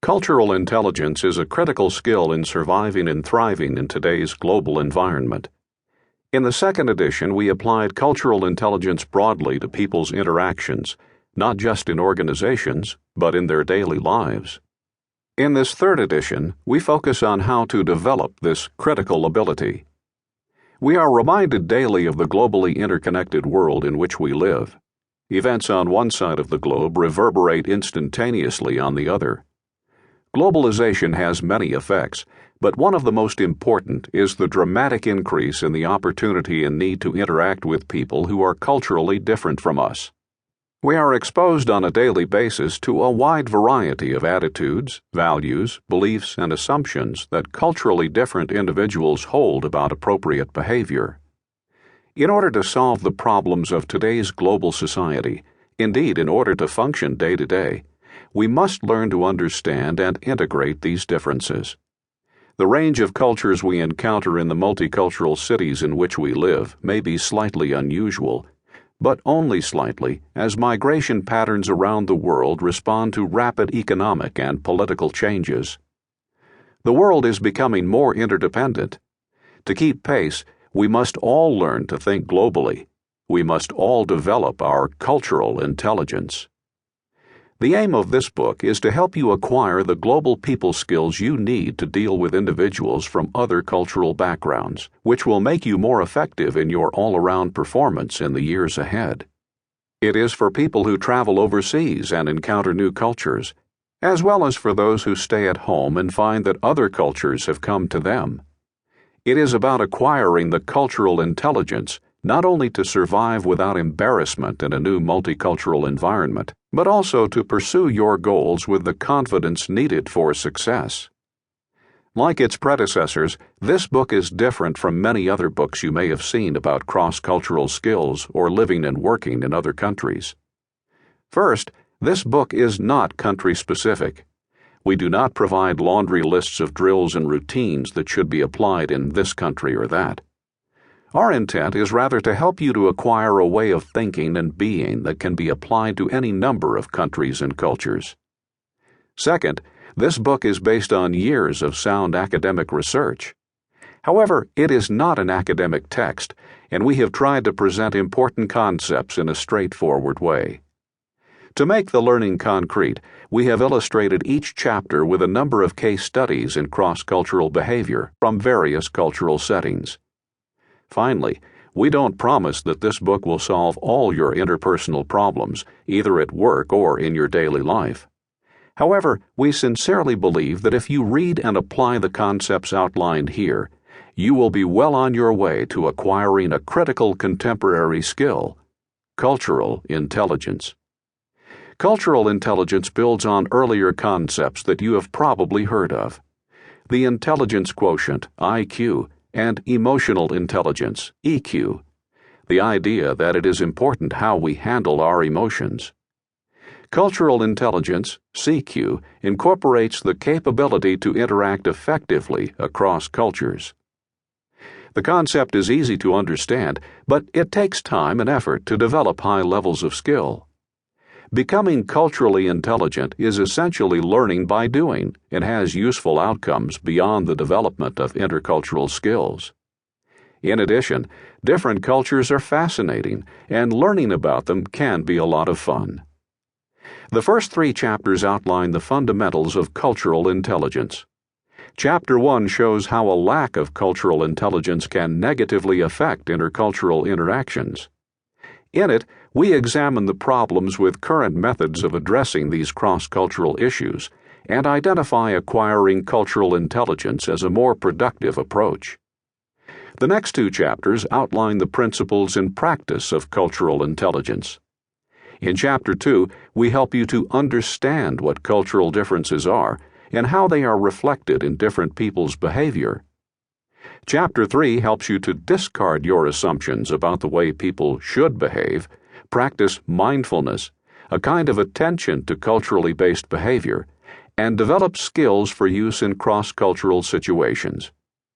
Cultural intelligence is a critical skill in surviving and thriving in today's global environment. In the second edition, we applied cultural intelligence broadly to people's interactions, not just in organizations, but in their daily lives. In this third edition, we focus on how to develop this critical ability. We are reminded daily of the globally interconnected world in which we live. Events on one side of the globe reverberate instantaneously on the other. Globalization has many effects, but one of the most important is the dramatic increase in the opportunity and need to interact with people who are culturally different from us. We are exposed on a daily basis to a wide variety of attitudes, values, beliefs, and assumptions that culturally different individuals hold about appropriate behavior. In order to solve the problems of today's global society, indeed in order to function day to day, we must learn to understand and integrate these differences. The range of cultures we encounter in the multicultural cities in which we live may be slightly unusual, but only slightly, as migration patterns around the world respond to rapid economic and political changes. The world is becoming more interdependent. To keep pace, we must all learn to think globally. We must all develop our cultural intelligence. The aim of this book is to help you acquire the global people skills you need to deal with individuals from other cultural backgrounds, which will make you more effective in your all-around performance in the years ahead. It is for people who travel overseas and encounter new cultures, as well as for those who stay at home and find that other cultures have come to them. It is about acquiring the cultural intelligence not only to survive without embarrassment in a new multicultural environment, but also to pursue your goals with the confidence needed for success. Like its predecessors, this book is different from many other books you may have seen about cross-cultural skills or living and working in other countries. First, this book is not country-specific. We do not provide laundry lists of drills and routines that should be applied in this country or that. Our intent is rather to help you to acquire a way of thinking and being that can be applied to any number of countries and cultures. Second, this book is based on years of sound academic research. However, it is not an academic text, and we have tried to present important concepts in a straightforward way. To make the learning concrete, we have illustrated each chapter with a number of case studies in cross-cultural behavior from various cultural settings. Finally, we don't promise that this book will solve all your interpersonal problems, either at work or in your daily life. However, we sincerely believe that if you read and apply the concepts outlined here, you will be well on your way to acquiring a critical contemporary skill: cultural intelligence. Cultural intelligence builds on earlier concepts that you have probably heard of. The intelligence quotient, IQ, and emotional intelligence, EQ, the idea that it is important how we handle our emotions. Cultural intelligence, CQ, incorporates the capability to interact effectively across cultures. The concept is easy to understand, but it takes time and effort to develop high levels of skill. Becoming culturally intelligent is essentially learning by doing and has useful outcomes beyond the development of intercultural skills. In addition, different cultures are fascinating, and learning about them can be a lot of fun. The first 3 chapters outline the fundamentals of cultural intelligence. Chapter 1 shows how a lack of cultural intelligence can negatively affect intercultural interactions. In it, we examine the problems with current methods of addressing these cross-cultural issues and identify acquiring cultural intelligence as a more productive approach. The next 2 chapters outline the principles and practice of cultural intelligence. In Chapter 2, we help you to understand what cultural differences are and how they are reflected in different people's behavior. Chapter 3 helps you to discard your assumptions about the way people should behave, practice mindfulness, a kind of attention to culturally based behavior, and develop skills for use in cross-cultural situations.